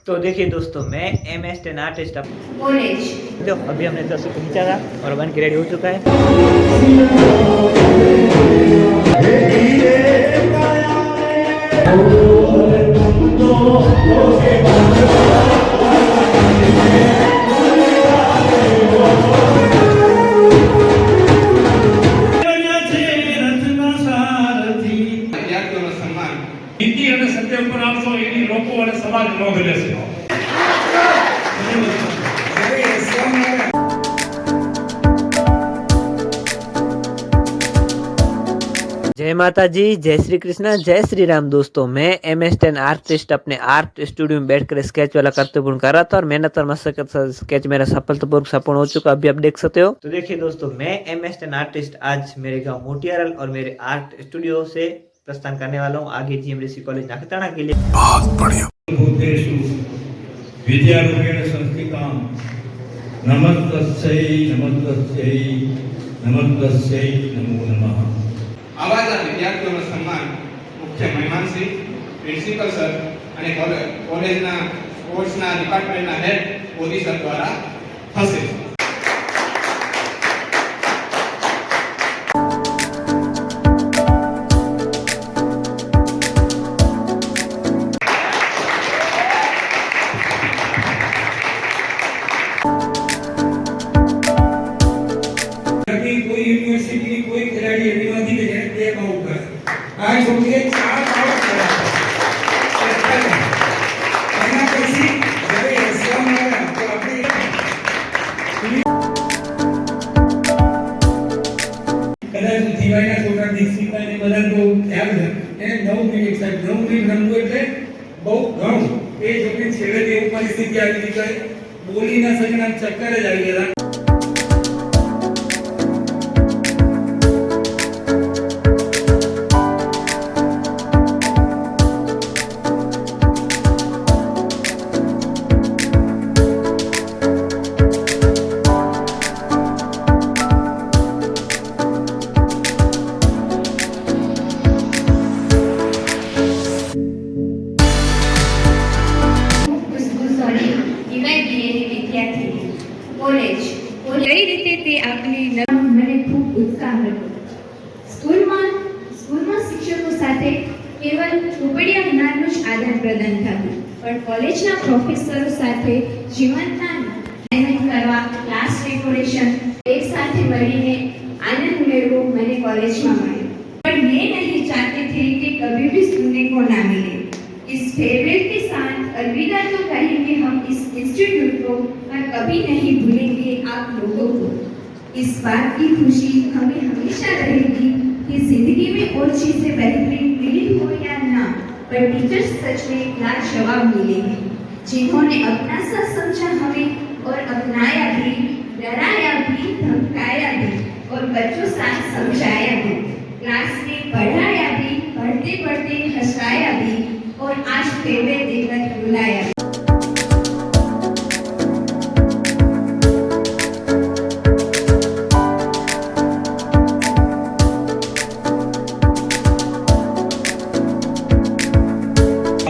तो देखिए दोस्तों, मैं MS10 आर्टिस्ट कॉलेज जो अभी हमने 10 को खींचा था और बन के रेडी हो चुका है। નીતિ અને સત્ય ઉપર આવશો એની લોકો અને સમાજ નોંધ લેશે. जय माता जी, जय श्री कृष्णा, जय श्री राम। दोस्तों, मैं MS10 आर्टिस्ट अपने आर्ट स्टूडियो में बैठकर स्केच वाला कर्तव्य कर रहा था और मेहनत और मशक्कत स्केच मेरा सफलतापूर्वक संपूर्ण हो चुका। अभी आप देख सकते हो। तो देखिए दोस्तों, मैं MS10 आर्टिस्ट आज मेरे गांव मोटियारल और मेरे आर्ट स्टूडियो से प्रस्थान करने वाला हूँ आगे GMDC कॉलेज नखत्राणा के लिए। बहुत बढ़िया। भूतेषु विद्यारूपेण संस्थितां नमस्तस्यै नमस्तस्यै नमस्तस्यै नमो नमः. આવાના વિદ્યાર્થીઓનો સન્માન મુખ્ય મહેમાન શ્રી પ્રિન્સિપલ સર અને કોલેજના સ્પોર્ટ્સના ડિપાર્ટમેન્ટના હેડ મોદી સર દ્વારા થશે. कोई यूनिवर्सिटी कोई खिलाड़ी आदिवासी के हैं पे आउट कर आज उनके 4 आउट करा एना कैसी जब एग्जाम आया तो अपनी कदाच दिवाळीના છોકરા દીક્ષિતાને બધા તો ખ્યાલ છે એને 9 મિનિટ સાહેબ 9 મિનિટ રમવું એટલે બહુ ઘણું એ જોકે છેલ્લે એવી પરિસ્થિતિ આવી ગઈ કે બોલીના સગના ચક્કર જ આવી ગયા. कॉलेज कई रीते ते आपने મને ખૂબ ઉત્સાહ હતો. સ્કૂલમાં શિક્ષકો સાથે કેવલ ચોપડિયા જ્ઞાનનું જ આદાન પ્રદાન થતું, પણ કોલેજના પ્રોફેસરો સાથે જીવનના મહેનત કરવા, ક્લાસ ડેકોરેશન એક સાથે મળીને આનંદ મેળવો મને કોલેજમાં મળ્યો. पर ये नहीं चाहते थे कि कभी भी सुनने को ना मिले. इस फेयरवेल के साथ अलविदा तो कहेंगे हम इस इंस्टीट्यूट को, पर कभी नहीं भूलेंगे आप लोगों को. इस बात की खुशी हमें हमेशा रहेगी कि जिंदगी में और चीजें बेहतरीन मिली हो या ना, पर टीचर्स सच में लाजवाब मिले हैं, जिन्होंने अपना सा समझा हमें और अपनाया भी, डराया भी, धमकाया भी और बच्चों साथ समझाया भी, क्लास में पढ़ाया भी, पढ़ते पढ़ते हंसाया भी और आज फेरवेल देकर बुलाया.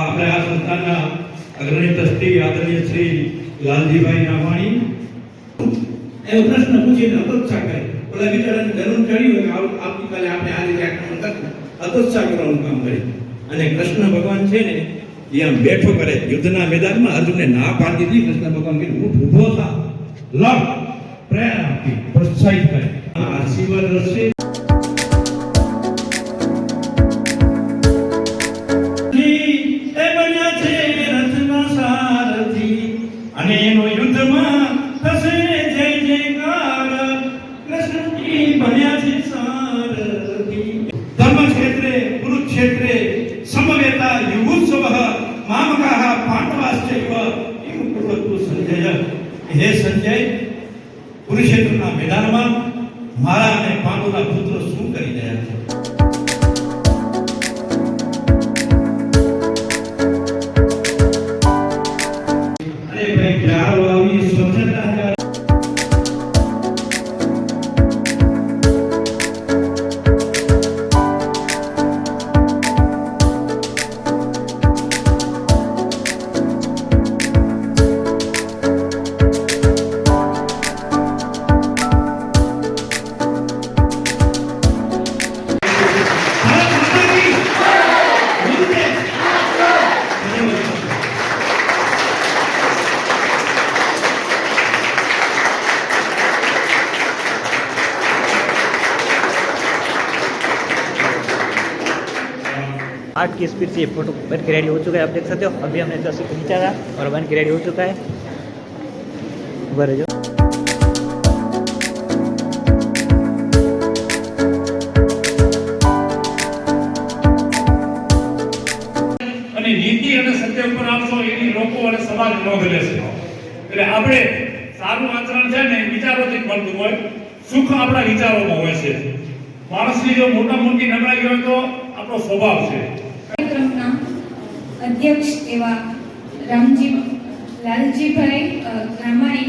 આપણે આ સંસ્થાના અગ્રણી ટ્રસ્ટી આદરણીય શ્રી લાલજીભાઈ રામાણી એ પ્રશ્ન પૂછીને અપેક્ષા કરે ઓલા બિચારાને જરૂર ચડી હોય કે આવતીકાલે આપણે આ રીતે આક્રમણ કરશું, અપેક્ષા કરવાનું કામ કરે. અને કૃષ્ણ ભગવાન છે ને એ આમ બેઠો કરે યુદ્ધના મેદાનમાં અર્જુનને ના પાડી દીધી. કૃષ્ણ ભગવાન કે ઊઠ ઊભો થા, લડ, પ્રેરણા આપી, પ્રોત્સાહિત કરે. આ આશીર્વાદ રહેશે. અને એનો યુદ્ધમાં થશે જય જયકાર. કૃષ્ણજી બન્યા છે સારથી. ધર્મ ક્ષેત્રે કુરુક્ષેત્રે સમવેતા યુગુત્સવઃ મામકાઃ પાંડવાશ્ચૈવ એમ કુરુવતુ સંજય. હે સંજય, કુરુક્ષેત્રના મેદાનમાં મારા અને પાંડવના પુત્રો શું કરી રહ્યા છે? અરે ભાઈ, ક્યાં આવી સ્વચ્છતા 8 की स्पीड से ये फोटो बन के रेडी हो चुका है, आप देख सकते हो। अभी हमने 10 को खींचा था और बन के रेडी हो चुका है। बराबर जो અને નીતિ અને સત્ય ઉપર આપશો એની લોકો અને સમાજ નોંધ લેશે. એટલે આપણે સારું આચરણ છે ને વિચારોથી જ મળતું હોય, સુખ આપણા વિચારોમાં હોય છે. માણસની જો મોટા મોટી નબળાઈ હોય તો આપણો સ્વભાવ છે. કાર્યક્રમના અધ્યક્ષ એવા લાલજીભાઈ રામાણી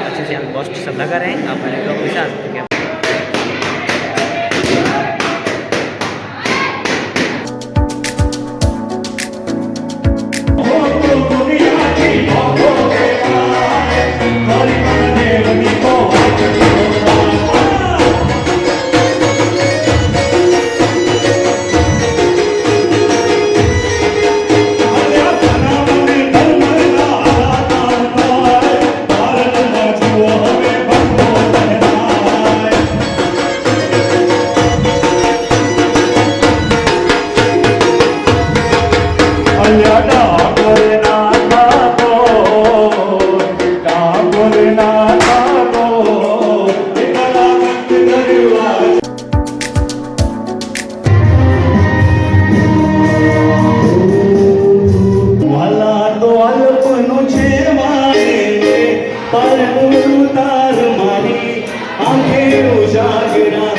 अच्छे से हम पोस्ट सब लगा रहे हैं अपने लोग के साथ। તાર મારી આંખે ઉજાગરા